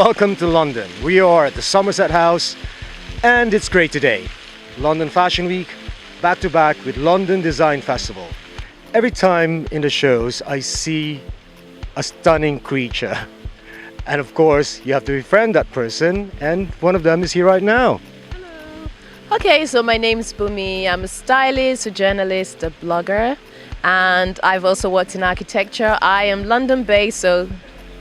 welcome to London. We are at the Somerset House and it's great today. London Fashion Week, back to back with London Design Festival. Every time in the shows I see a stunning creature. And of course, you have to befriend that person, and one of them is here right now. Okay, so my name is Bunmi. I'm a stylist, a journalist, a blogger, and I've also worked in architecture. I am London-based, so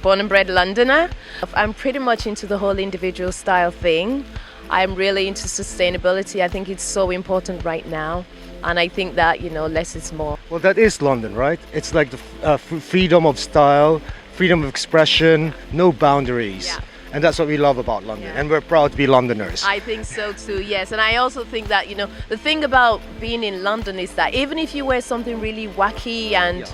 born and bred Londoner. I'm pretty much into the whole individual style thing. I'm really into sustainability. I think it's so important right now, and I think that, less is more. Well, that is London, right? It's like the freedom of style, freedom of expression, no boundaries. Yeah. And that's what we love about London, Yeah. and we're proud to be Londoners. I think so too, yes. And I also think that, the thing about being in London is that even if you wear something really wacky and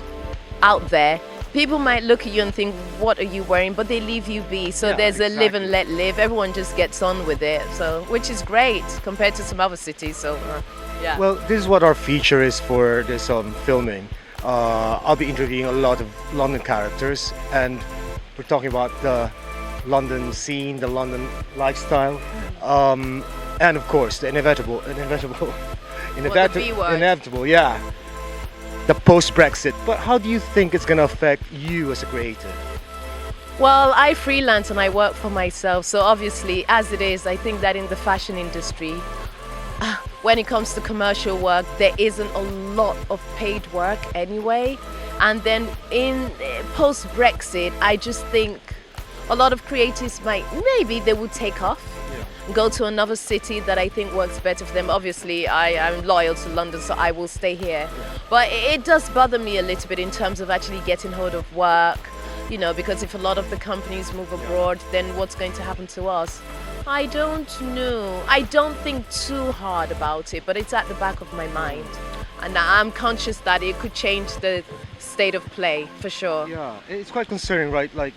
out there, people might look at you and think, what are you wearing? But they leave you be. So there's a live and let live. Everyone just gets on with it, so which is great compared to some other cities. So, yeah. Well, this is what our feature is for this filming. I'll be interviewing a lot of London characters, and we're talking about the London scene, the London lifestyle, and of course the inevitable, yeah, the post-Brexit. But how do you think it's going to affect you as a creative? Well, I freelance and I work for myself, so obviously, as it is, I think that in the fashion industry, when it comes to commercial work, there isn't a lot of paid work anyway. And then in post-Brexit, I just think a lot of creatives maybe they would take off, go to another city that I think works better for them. Obviously, I'm loyal to London, so I will stay here. But it does bother me a little bit in terms of actually getting hold of work, because if a lot of the companies move abroad, then what's going to happen to us? I don't know. I don't think too hard about it, but it's at the back of my mind. And I'm conscious that it could change the state of play, for sure. Yeah, it's quite concerning, right? Like,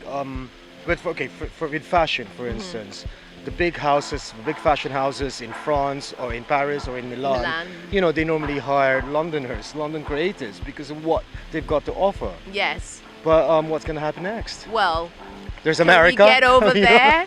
with fashion, for instance, the big fashion houses in France or in Paris or in Milan, they normally hire Londoners, London creators, because of what they've got to offer. Yes. But what's going to happen next? Well, there's America. Can we get over there?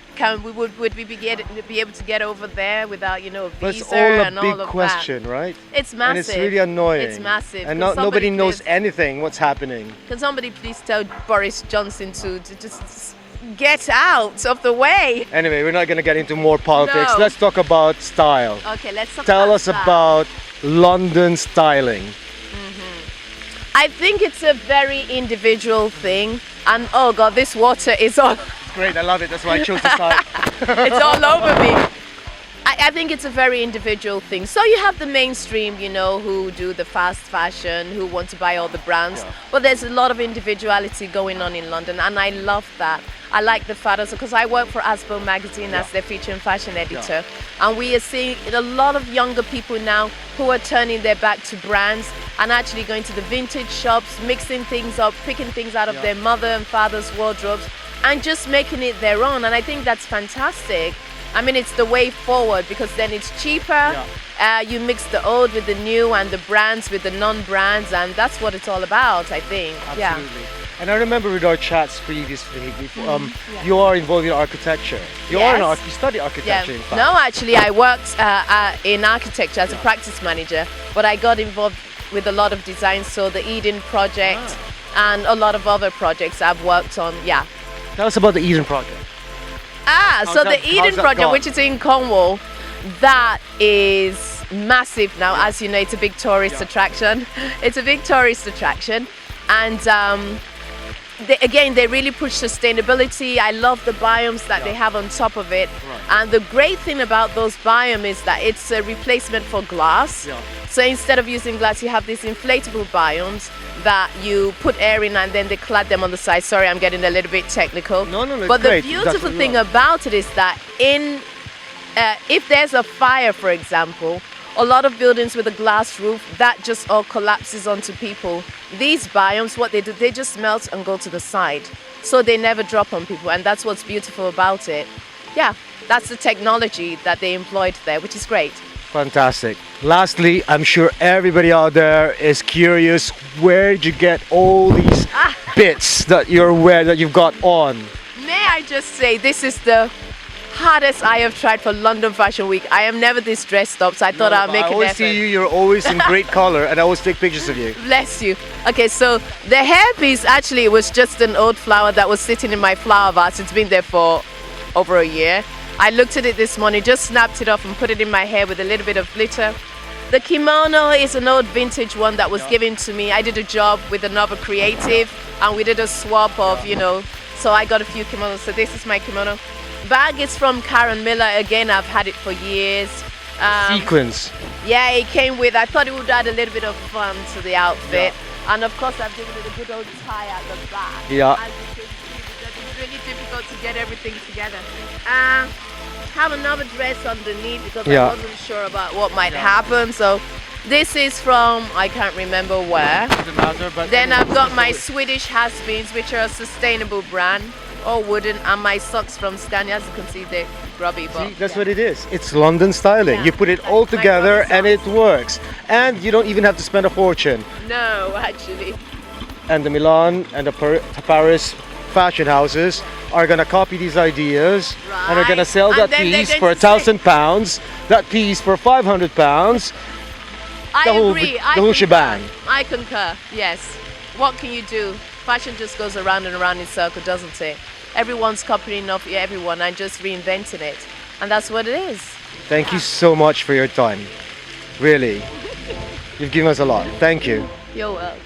Would we be able to get over there without, a visa and all of that? It's all a big question, right? It's massive. And it's really annoying. It's massive. And nobody knows anything what's happening. Can somebody please tell Boris Johnson to just get out of the way? Anyway, we're not going to get into more politics. No. Let's talk about style. Okay, let's talk Tell about us style. about London styling. I think it's a very individual thing. And oh God, this water is all... Great, I love it. That's why I chose this side. It's all over me. I think it's a very individual thing. So you have the mainstream, who do the fast fashion, who want to buy all the brands. Yeah. But there's a lot of individuality going on in London, and I love that. I like the fathers, because I work for Asbo magazine as their feature and fashion editor. Yeah. And we are seeing a lot of younger people now who are turning their back to brands and actually going to the vintage shops, mixing things up, picking things out of their mother and father's wardrobes, and just making it their own. And I think that's fantastic. I mean, it's the way forward, because then it's cheaper. Yeah. You mix the old with the new and the brands with the non-brands, and that's what it's all about, I think. Absolutely. Yeah. And I remember with our chats previously, you are involved in architecture. You study architecture, in fact. No, actually, I worked in architecture as a practice manager, but I got involved with a lot of design, so the Eden project and a lot of other projects I've worked on, Tell us about the Eden project. So the Eden project, which is in Cornwall, that is massive now. As you know, it's a big tourist attraction. It's a big tourist attraction. And they really push sustainability. I love the biomes that they have on top of it. Right. And the great thing about those biomes is that it's a replacement for glass. Yeah. So instead of using glass, you have these inflatable biomes that you put air in, and then they clad them on the side. Sorry, I'm getting a little bit technical. No, but great. The beautiful thing about it is that if there's a fire, for example, a lot of buildings with a glass roof, that just all collapses onto people. These biomes, what they do, they just melt and go to the side. So they never drop on people, and that's what's beautiful about it. Yeah, that's the technology that they employed there, which is great. Fantastic. Lastly, I'm sure everybody out there is curious, where did you get all these bits that you've got on? Man, I just say this is the hardest I have tried for London Fashion Week. I am never this dressed up, so I thought I'll make I an always effort. see you, you're always in great color, and I always take pictures of you. Bless you. Okay, so the hairpiece actually was just an old flower that was sitting in my flower vase. It's been there for over a year. I looked at it this morning, just snapped it off and put it in my hair with a little bit of glitter. The kimono is an old vintage one that was given to me. I did a job with another creative and we did a swap of, so I got a few kimonos. So this is my kimono. Bag is from Karen Miller. Again, I've had it for years. Sequins. Yeah, it came with, I thought it would add a little bit of fun to the outfit. And of course, I've given it a good old tie at the back. Yeah. As you can see, because it's really difficult to get everything together. Have another dress underneath because I wasn't sure about what might happen. So this is from, I can't remember where. Doesn't matter, but Then I've got my Swedish has-beens, which are a sustainable brand, all wooden, and my socks from Scania. As you can see, they're grubby. But see, that's what it is. It's London styling. Yeah, You put it like all my together grubby and it works. And you don't even have to spend a fortune. No, actually. And the Milan and the Paris fashion houses are going to copy these ideas and are going to Right. sell And that then they're piece going for to say- £1,000, that piece for £500. I whole- agree. the I whole concur. shebang. I concur. Yes. What can you do? Fashion just goes around and around in circle, doesn't it? Everyone's copying off everyone and just reinventing it, and that's what it is. Thank you so much for your time. Really. You've given us a lot. Thank you. You're welcome.